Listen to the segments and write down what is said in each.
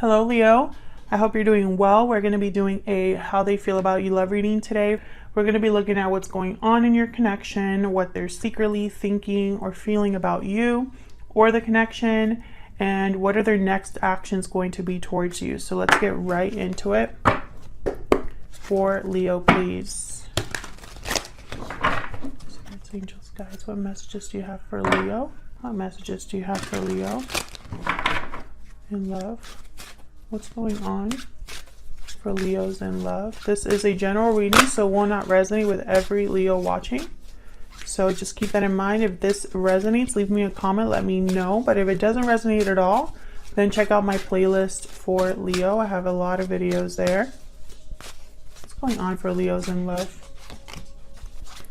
Hello, Leo. I hope you're doing well. We're going to be doing a how they feel about you love reading today. We're going to be looking at what's going on in your connection, what they're secretly thinking or feeling about you or the connection, and what are their next actions going to be towards you. So let's get right into it. For Leo, please. Spirits, angels, guides, what messages do you have for Leo? What messages do you have for Leo in love? What's going on for Leos in love? This is a general reading, so will not resonate with every Leo watching. So just keep that in mind. If this resonates, leave me a comment, let me know. But if it doesn't resonate at all, then check out my playlist for Leo. I have a lot of videos there. What's going on for Leos in love?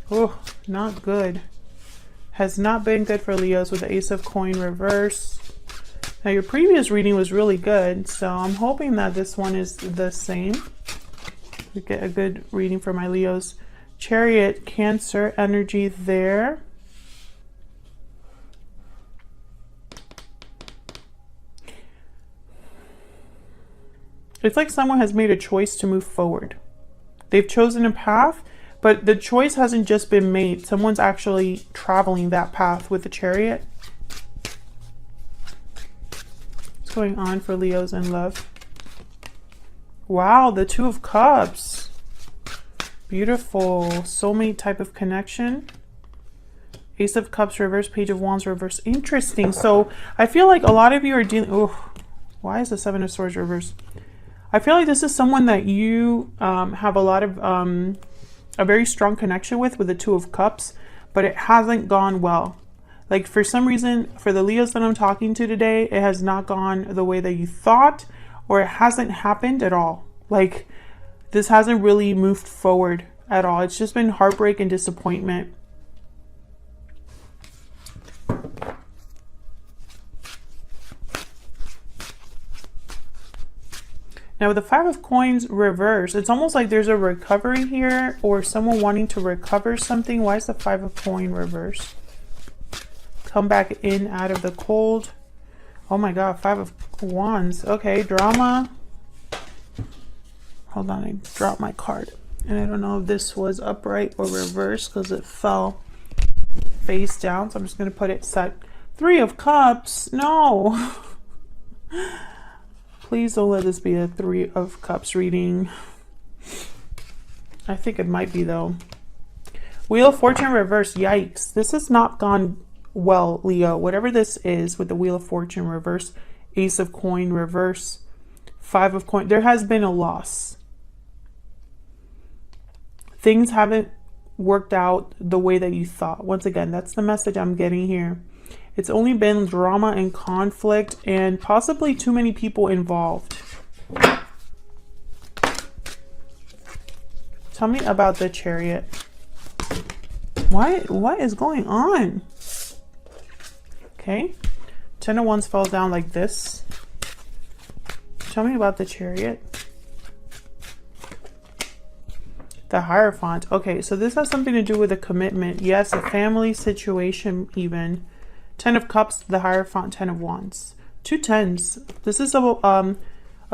Oh, not good. Has not been good for Leos with the Ace of Coin reverse. Now your previous reading was really good, so I'm hoping that this one is the same. We get a good reading for my Leos. Chariot, Cancer energy there. It's like someone has made a choice to move forward. They've chosen a path, but the choice hasn't just been made. Someone's actually traveling that path with the Chariot. Going on for Leos in love. Wow, the Two of Cups. Beautiful soulmate type of connection. Ace of Cups reverse, Page of Wands reverse. Interesting. So I feel like a lot of you are dealing. Oh, why is the Seven of Swords reverse? I feel like this is someone that you have a lot of a very strong connection with the Two of Cups, but it hasn't gone well. Like for some reason, for the Leos that I'm talking to today, it has not gone the way that you thought, or it hasn't happened at all. Like this hasn't really moved forward at all. It's just been heartbreak and disappointment. Now with the Five of Coins reverse, it's almost like there's a recovery here or someone wanting to recover something. Why is the Five of Coin reverse? Come back in out of the cold. Oh my god, Five of Wands. Okay, drama. Hold on, I dropped my card. And I don't know if this was upright or reversed because it fell face down. So I'm just going to put it set. Three of Cups. No. Please don't let this be a Three of Cups reading. I think it might be though. Wheel of Fortune reverse. Yikes. This has not gone well, Leo. Whatever this is with the Wheel of Fortune reverse, Ace of Coin reverse, Five of Coin, there has been a loss. Things haven't worked out the way that you thought. Once again, that's the message I'm getting here. It's only been drama and conflict and possibly too many people involved. Tell me about the Chariot. What is going on? Okay, Ten of Wands falls down like this. Tell me about the Chariot. The Hierophant. Okay, so this has something to do with a commitment. Yes, a family situation even. Ten of Cups, the Hierophant, Ten of Wands. Two tens. This is a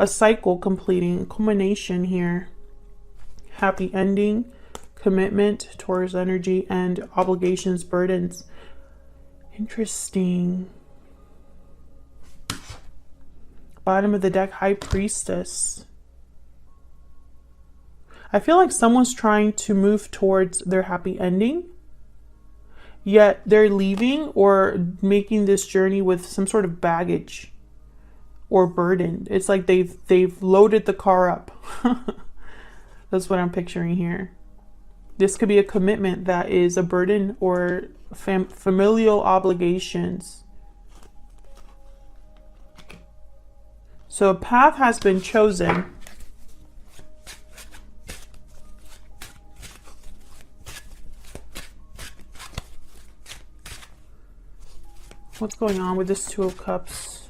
cycle completing, culmination here. Happy ending, commitment, Taurus energy, and obligations, burdens. Interesting. Bottom of the deck, High Priestess. I feel like someone's trying to move towards their happy ending, yet they're leaving or making this journey with some sort of baggage or burden. It's like they've loaded the car up. That's what I'm picturing here. This could be a commitment that is a burden or familial obligations. So a path has been chosen. What's going on with this Two of Cups?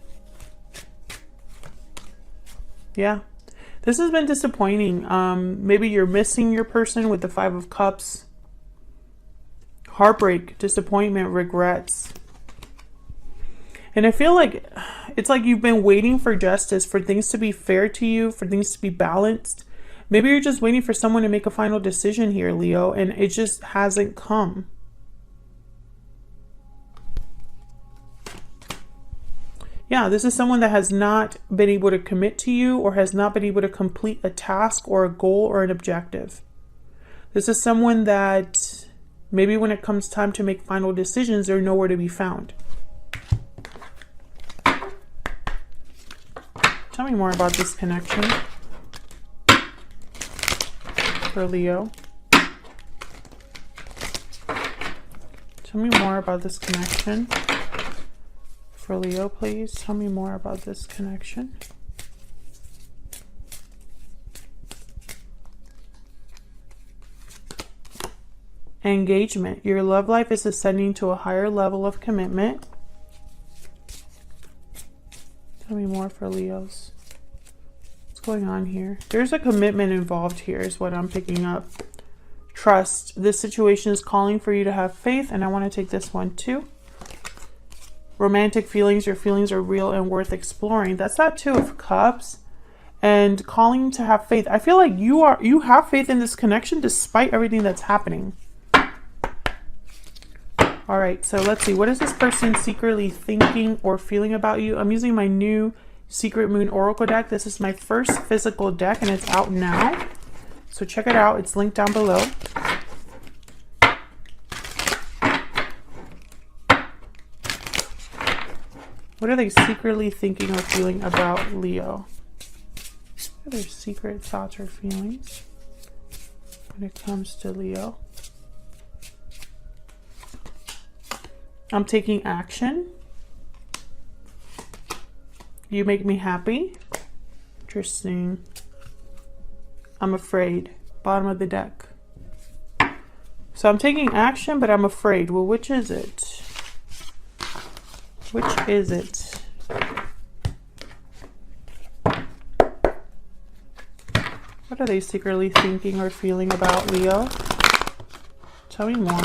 Yeah, this has been disappointing. Maybe you're missing your person with the Five of Cups. Heartbreak, disappointment, regrets. And I feel like It's like you've been waiting for justice, for things to be fair to you, for things to be balanced. Maybe you're just waiting for someone to make a final decision here, Leo, and it just hasn't come. Yeah, this is someone that has not been able to commit to you or has not been able to complete a task or a goal or an objective. This is someone that maybe when it comes time to make final decisions, they're nowhere to be found. Tell me more about this connection for Leo. Tell me more about this connection for Leo, please. Tell me more about this connection. Engagement. Your love life is ascending to a higher level of commitment. Tell me more for Leos. What's going on here? There's a commitment involved here is what I'm picking up. Trust. This situation is calling for you to have faith, and I want to take this one too. Romantic feelings. Your feelings are real and worth exploring. That's that Two of Cups. And calling to have faith. I feel like you have faith in this connection despite everything that's happening. All right, so let's see. What is this person secretly thinking or feeling about you? I'm using my new Secret Moon Oracle deck. This is my first physical deck, and it's out now. So check it out. It's linked down below. What are they secretly thinking or feeling about Leo? What are their secret thoughts or feelings when it comes to Leo? I'm taking action. You make me happy. Interesting. I'm afraid. Bottom of the deck. So I'm taking action, but I'm afraid. Well, which is it? Which is it? What are they secretly thinking or feeling about Leo? Tell me more.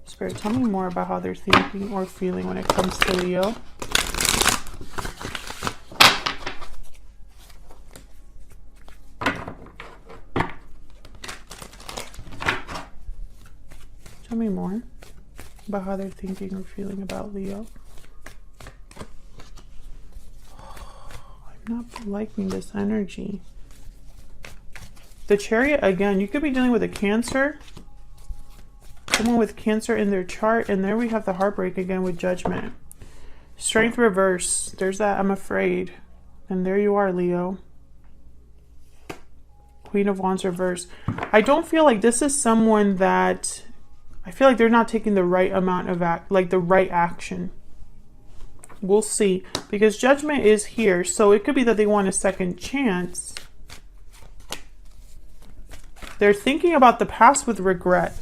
Spirit, tell me more about how they're thinking or feeling when it comes to Leo. Tell me more about how they're thinking or feeling about Leo. I'm not liking this energy. The Chariot, again, you could be dealing with a Cancer. Someone with Cancer in their chart. And there we have the heartbreak again with Judgment. Strength reverse. There's that I'm afraid. And there you are, Leo. Queen of Wands reverse. I don't feel like this is someone that... I feel like they're not taking the right amount of the right action. We'll see. Because Judgment is here. So it could be that they want a second chance. They're thinking about the past with regret.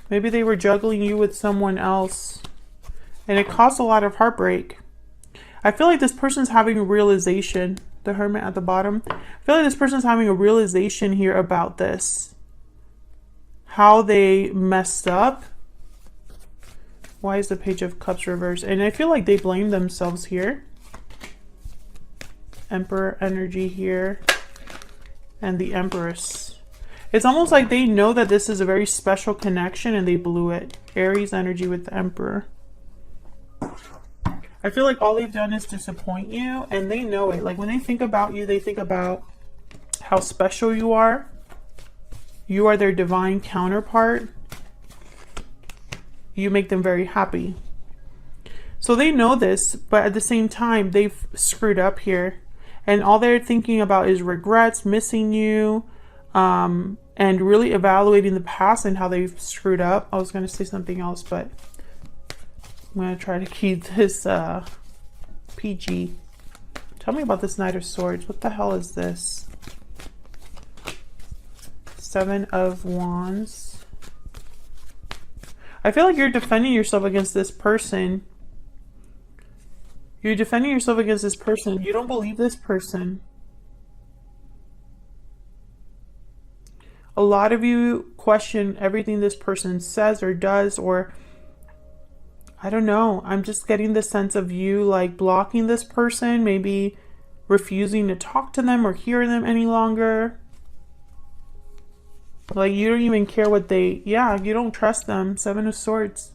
Maybe they were juggling you with someone else. And it caused a lot of heartbreak. I feel like this person's having a realization. The Hermit at the bottom. I feel like this person's having a realization here about this. How they messed up. Why is the Page of Cups reversed? And I feel like they blame themselves here. Emperor energy here. And the Empress. It's almost like they know that this is a very special connection and they blew it. Aries energy with the Emperor. I feel like all they've done is disappoint you and they know it. Like when they think about you, they think about how special you are. You are their divine counterpart. You make them very happy. So they know this, but at the same time, they've screwed up here. And all they're thinking about is regrets, missing you, and really evaluating the past and how they've screwed up. I was going to say something else, but I'm going to try to keep this PG. Tell me about this Knight of Swords. What the hell is this? Seven of Wands. I feel like you're defending yourself against this person. You're defending yourself against this person. You don't believe this person. a lot of you question everything this person says or does, or I don't know. I'm just getting the sense of you like blocking this person, maybe refusing to talk to them or hear them any longer. Like you don't even care what they, you don't trust them. 7 of Swords.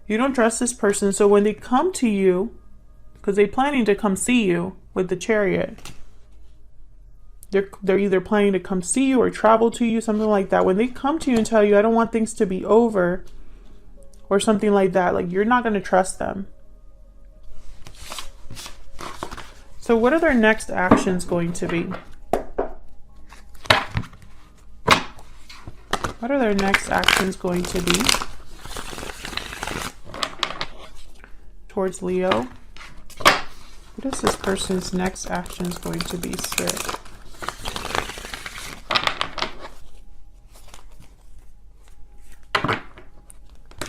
You don't trust this person. So when they come to you, because they're planning to come see you with the Chariot. They're either planning to come see you or travel to you, something like that. When they come to you and tell you, I don't want things to be over, or something like that, like you're not going to trust them. So what are their next actions going to be? What are their next actions going to be towards Leo? What is this person's next actions going to be, Spirit?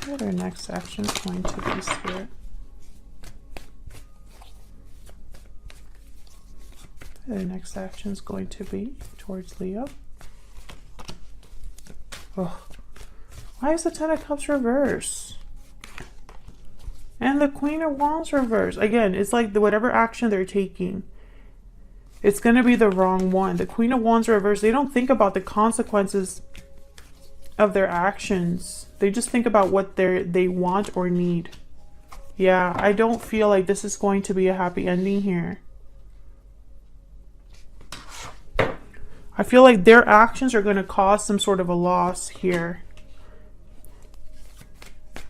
What are their next actions going to be, Spirit? What are their next actions going to be towards Leo? Oh, why is the 10 of Cups reverse? And the Queen of Wands reverse. Again, it's like whatever action they're taking, it's going to be the wrong one. The Queen of Wands reverse, they don't think about the consequences of their actions. They just think about what they want or need. Yeah, I don't feel like this is going to be a happy ending here. I feel like their actions are going to cause some sort of a loss here.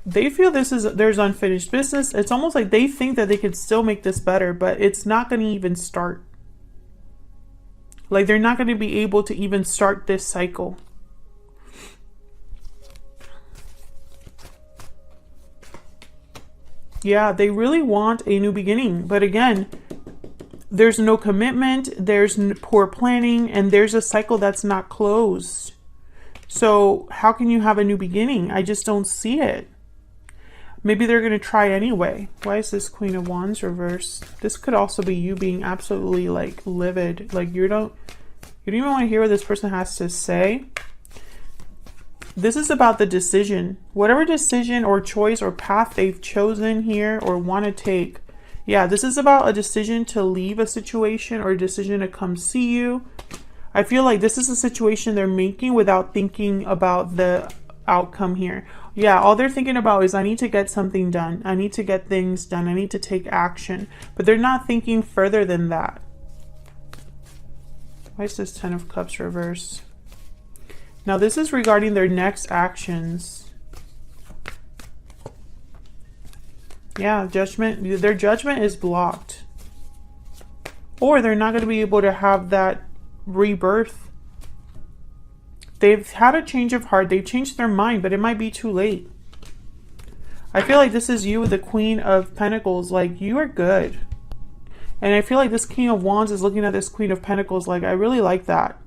They feel there's unfinished business. It's almost like they think that they could still make this better, but it's not going to even start. Like they're not going to be able to even start this cycle. Yeah, they really want a new beginning. But again, there's no commitment, there's poor planning, and there's a cycle that's not closed. So how can you have a new beginning? I just don't see it. Maybe they're going to try anyway. Why is this Queen of Wands reversed? This could also be you being absolutely like livid. Like you don't even want to hear what this person has to say. This is about the decision. Whatever decision or choice or path they've chosen here or want to take. Yeah, this is about a decision to leave a situation or a decision to come see you. I feel like this is a situation they're making without thinking about the outcome here. Yeah, all they're thinking about is I need to get something done. I need to get things done. I need to take action. But they're not thinking further than that. Why is this 10 of Cups reverse? Now this is regarding their next actions. Yeah, judgment. Their judgment is blocked. Or they're not going to be able to have that rebirth. They've had a change of heart. They've changed their mind, but it might be too late. I feel like this is you with the Queen of Pentacles. Like, you are good. And I feel like this King of Wands is looking at this Queen of Pentacles like, I really like that.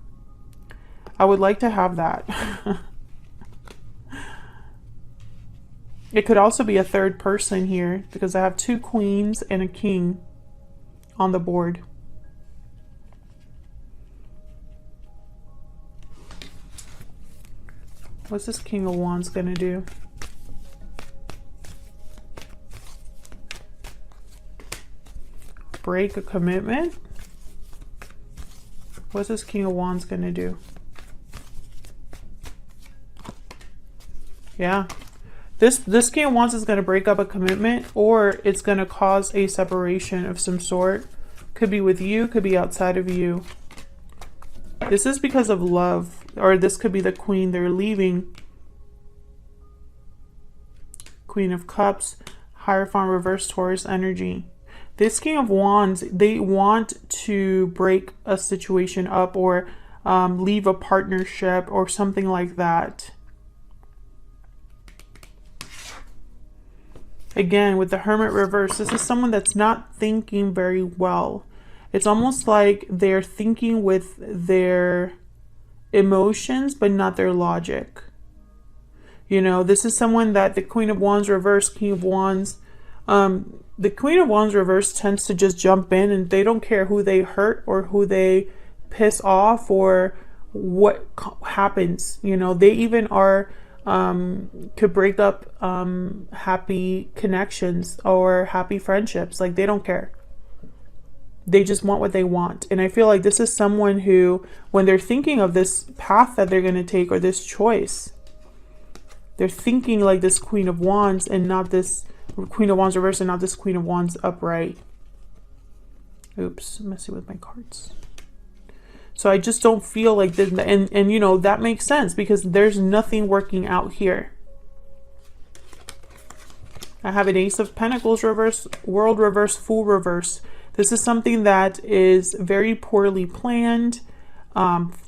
I would like to have that. It could also be a third person here because I have 2 queens and a king on the board. What's this King of Wands going to do? Break a commitment? What's this King of Wands going to do? Yeah. This King of Wands is going to break up a commitment, or it's going to cause a separation of some sort. Could be with you, could be outside of you. This is because of love, or this could be the Queen they're leaving. Queen of Cups, Hierophant, reverse Taurus energy. This King of Wands, they want to break a situation up or leave a partnership or something like that. Again, with the Hermit reverse, this is someone that's not thinking very well. It's almost like they're thinking with their emotions, but not their logic. You know, this is someone that the Queen of Wands reverse, King of Wands. The Queen of Wands reverse tends to just jump in and they don't care who they hurt or who they piss off or what happens. You know, they even are could break up happy connections or happy friendships. Like, they don't care. They just want what they want. And I feel like this is someone who, when they're thinking of this path that they're going to take or this choice, they're thinking like this Queen of Wands and not this Queen of Wands reverse and not this Queen of Wands upright. Oops, I'm messing with my cards. So I just don't feel like this. And you know, that makes sense because there's nothing working out here. I have an Ace of Pentacles reverse, World reverse, Fool reverse. This is something that is very poorly planned.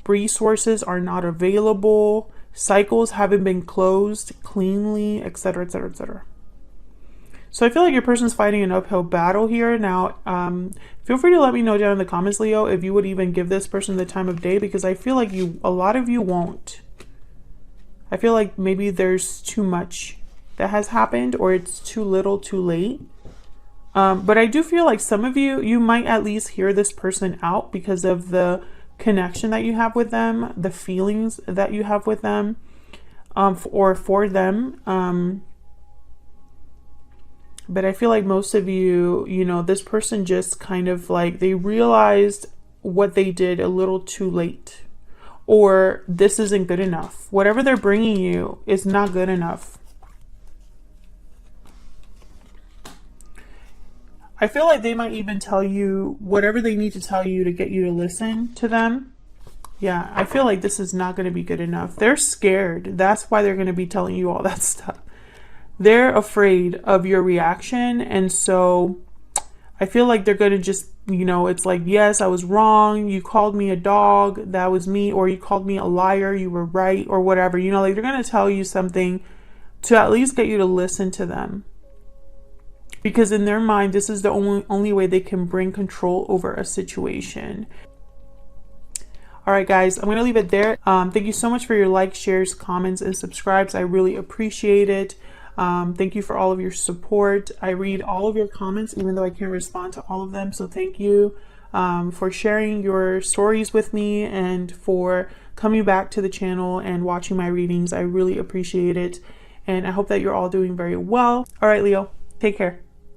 Resources are not available. Cycles haven't been closed cleanly, etc., etc., etc. So I feel like your person's fighting an uphill battle here. Now, feel free to let me know down in the comments, Leo, if you would even give this person the time of day, because I feel like a lot of you won't. I feel like maybe there's too much that has happened, or it's too little too late. But I do feel like some of you might at least hear this person out because of the connection that you have with them, the feelings that you have with them, or for them. But I feel like most of you, you know, this person just kind of like, they realized what they did a little too late, or this isn't good enough. Whatever they're bringing you is not good enough. I feel like they might even tell you whatever they need to tell you to get you to listen to them. Yeah, I feel like this is not going to be good enough. They're scared. That's why they're going to be telling you all that stuff. They're afraid of your reaction. And so I feel like they're going to just, you know, it's like, yes, I was wrong. You called me a dog. That was me. Or you called me a liar. You were right. Or whatever. You know, like, they're going to tell you something to at least get you to listen to them. Because in their mind, this is the only way they can bring control over a situation. All right, guys, I'm going to leave it there. Thank you so much for your likes, shares, comments, and subscribes. I really appreciate it. Thank you for all of your support. I read all of your comments, even though I can't respond to all of them. So thank you for sharing your stories with me and for coming back to the channel and watching my readings. I really appreciate it. And I hope that you're all doing very well. All right, Leo, take care.